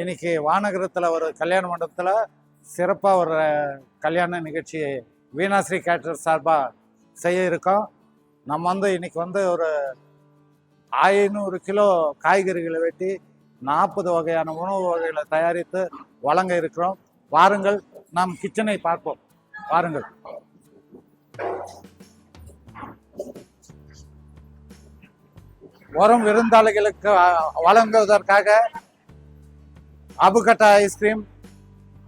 இன்னைக்கு வானகரத்தில் ஒரு கல்யாண மண்டபத்தில் சிறப்பாக ஒரு கல்யாண நிகழ்ச்சி வீணாஸ்ரீ கேட்டர் சார்பாக செய்ய இருக்கோம். நம்ம இன்னைக்கு ஒரு 500 கிலோ காய்கறிகளை வெட்டி 40 வகையான உணவு வகைகளை தயாரித்து வழங்க இருக்கிறோம். வாருங்கள், நாம் கிச்சனை பார்ப்போம். வாருங்கள். வரும் விருந்தாளிகளுக்கு வழங்குவதற்காக அபுகட்டா ஐஸ்கிரீம்,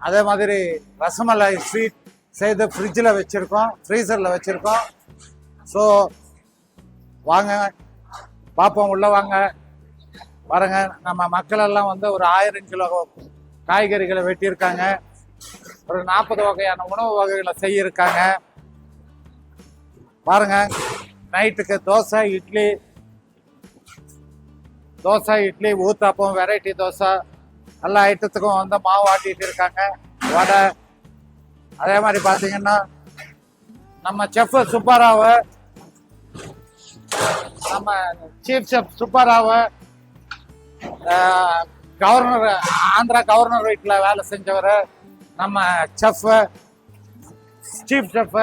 அதே மாதிரி ரசமலாய் ஸ்வீட் செய்து ஃப்ரிட்ஜில் வச்சுருக்கோம், ஃப்ரீசரில் வச்சுருக்கோம். ஸோ வாங்க பார்ப்போம், உள்ளே வாங்க. பாருங்க, நம்ம மக்களெல்லாம் ஒரு 1000 கிலோ காய்கறிகளை வெட்டியிருக்காங்க. ஒரு 40 வகையான உணவு வகைகளை செய்யிருக்காங்க. பாருங்க, நைட்டுக்கு தோசை இட்லி ஊத்தாப்பம், வெரைட்டி தோசை, எல்லா ஐட்டத்துக்கும் மாவு ஆட்டிட்டு இருக்காங்க. வடை, அதே மாதிரி பார்த்தீங்கன்னா நம்ம செஃப் சுப்பாராவை, நம்ம சீஃப் செஃப் சுப்பாராவை, கவர்னர், ஆந்திரா கவர்னர் வீட்டில் வேலை செஞ்சவர், நம்ம சீஃப் செஃப்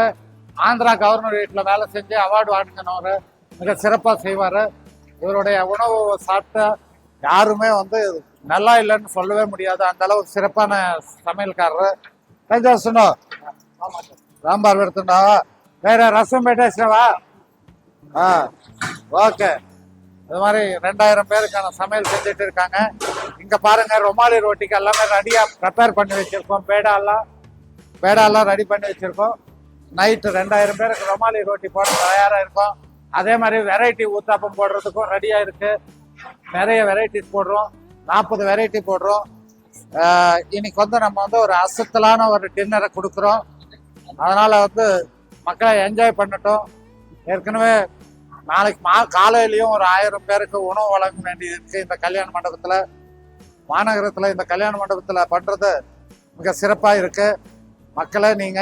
ஆந்திரா கவர்னர் வீட்டில் வேலை செஞ்சு அவார்டு வாங்கினவர், மிக சிறப்பாக செய்வார். இவருடைய உணவு சாப்பிட்டா யாருமே நல்லா இல்லைன்னு சொல்லவே முடியாது, அந்த அளவுக்கு சிறப்பான சமையல்காரர். சொன்னோம் சாம்பார் எடுத்துட்டா, வேற ரசம் பேட்டேஸ்வா. ஓகே. இது மாதிரி 2000 பேருக்கான சமையல் செஞ்சுட்டு இருக்காங்க. இங்க பாருங்க, ரொமாலி ரோட்டிக்கு எல்லாமே ரெடியா ப்ரிப்பேர் பண்ணி வச்சிருக்கோம். பேடாலாம் ரெடி பண்ணி வச்சிருக்கோம். நைட்டு 2000 பேருக்கு ரொமாலி ரோட்டி போட தயாரா இருக்கும். அதே மாதிரி வெரைட்டி ஊத்தாப்பம் போடுறதுக்கும் ரெடியா இருக்கு. நிறைய வெரைட்டிஸ் போடுறோம், 40 வெரைட்டி போடுறோம். இன்னைக்கு நம்ம ஒரு அசத்தலான ஒரு டின்னரை கொடுக்குறோம். அதனால மக்களை என்ஜாய் பண்ணட்டும். ஏற்கனவே நாளைக்கு காலையிலையும் ஒரு 1000 பேருக்கு உணவு வழங்க வேண்டியது இருக்கு. இந்த கல்யாண மண்டபத்தில், மாநகரத்தில் இந்த கல்யாண மண்டபத்தில் பண்றது மிக சிறப்பாக இருக்கு. மக்களை நீங்க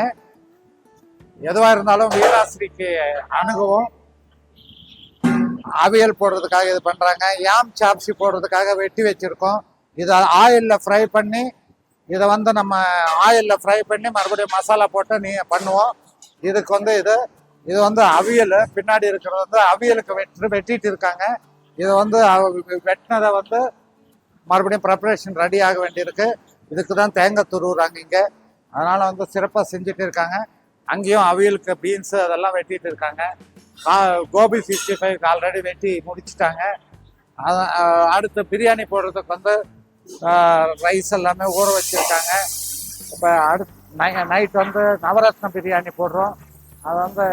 எதுவாக இருந்தாலும் வீராஸ்ரீக்கு அணுகுவோம். அவியல் போடுறதுக்காக இது பண்றாங்க. யாம் சாப்ஸி போடுறதுக்காக வெட்டி வச்சிருக்கோம். இதை ஆயில்ல ஃப்ரை பண்ணி, இதை நம்ம ஆயில்ல ஃப்ரை பண்ணி மறுபடியும் மசாலா போட்டு பண்ணுவோம். இதுக்கு இது அவியல். பின்னாடி இருக்கிறது அவியலுக்கு வெட்டிட்டு இருக்காங்க. இது வெட்டினதை மறுபடியும் ப்ரிப்பரேஷன் ரெடி ஆக வேண்டியிருக்கு. இதுக்கு தான் தேங்காய் துருவுறாங்க இங்கே. அதனால சிறப்பாக செஞ்சுட்டு இருக்காங்க. அங்கேயும் அவியலுக்கு பீன்ஸு அதெல்லாம் வெட்டிட்டு இருக்காங்க. கோபி 65 ஆல்ரெடி வெட்டி முடிச்சுட்டாங்க. அடுத்து பிரியாணி போடுறதுக்கு ரைஸ் எல்லாமே ஊற வச்சுருக்காங்க. இப்போ நைட் நவரத்ன பிரியாணி போடுறோம். அது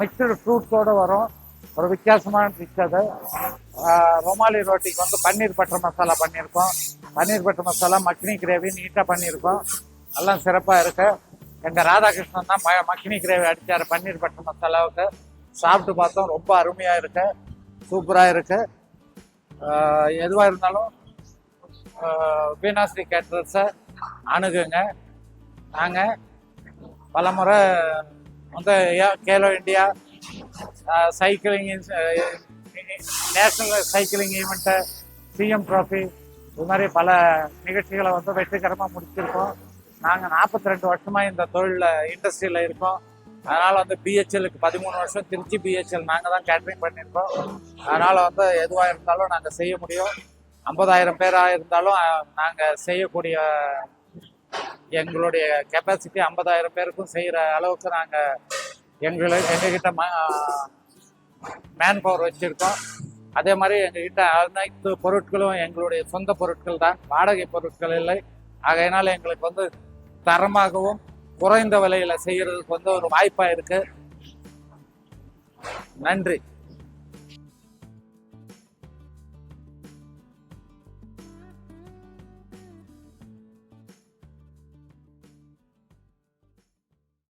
மிக்சடு ஃப்ரூட்ஸோடு வரும். ஒரு வித்தியாசமான டிஷ் அது. ரொமாலி ரோட்டிக்கு பன்னீர் பட்டர் மசாலா பண்ணியிருக்கோம். பன்னீர் பட்டர் மசாலா, மக்னி கிரேவி நீட்டாக பண்ணியிருக்கோம். எல்லாம் சிறப்பாக இருக்கு. எங்கள் ராதாகிருஷ்ணன் தான் மக்னி கிரேவி அடித்தார் பன்னீர் பட்டர் மசாலாவுக்கு. சாப்பிட்டு பார்த்தோம், ரொம்ப அருமையாக இருக்கு, சூப்பராக இருக்கு. எதுவாக இருந்தாலும் வீணாஸ்ரீ கேட்டர்ஸை அணுகுங்க. நாங்கள் பலமுறை Khelo India cycling, national cycling event, CM trophy, இது மாதிரி பல நிகழ்ச்சிகளை வெற்றிகரமாக முடிச்சிருக்கோம். நாங்கள் 42 வருஷமாக இந்த தொழிலில் இண்டஸ்ட்ரியில் இருக்கோம். அதனால் பிஹெச்எலுக்கு 13 வருஷம், திருச்சி பிஹெச்எல் நாங்கள் தான் கேட்ரிங் பண்ணியிருக்கோம். அதனால் எதுவாக இருந்தாலும் நாங்கள் செய்ய முடியும். 50,000 பேராக இருந்தாலும் நாங்கள் செய்யக்கூடிய எங்களுடைய கெப்பாசிட்டி 50,000 பேருக்கும் செய்கிற அளவுக்கு நாங்கள் எங்ககிட்ட மேன் பவர் வச்சுருக்கோம். அதே மாதிரி எங்ககிட்ட அனைத்து பொருட்களும் எங்களுடைய சொந்த பொருட்கள் தான், வாடகை பொருட்கள் இல்லை. ஆகையினால் எங்களுக்கு தரமாகவும் குறைந்த விலையில் செய்கிறதுக்கு ஒரு வாய்ப்பாக இருக்குது. நன்றி.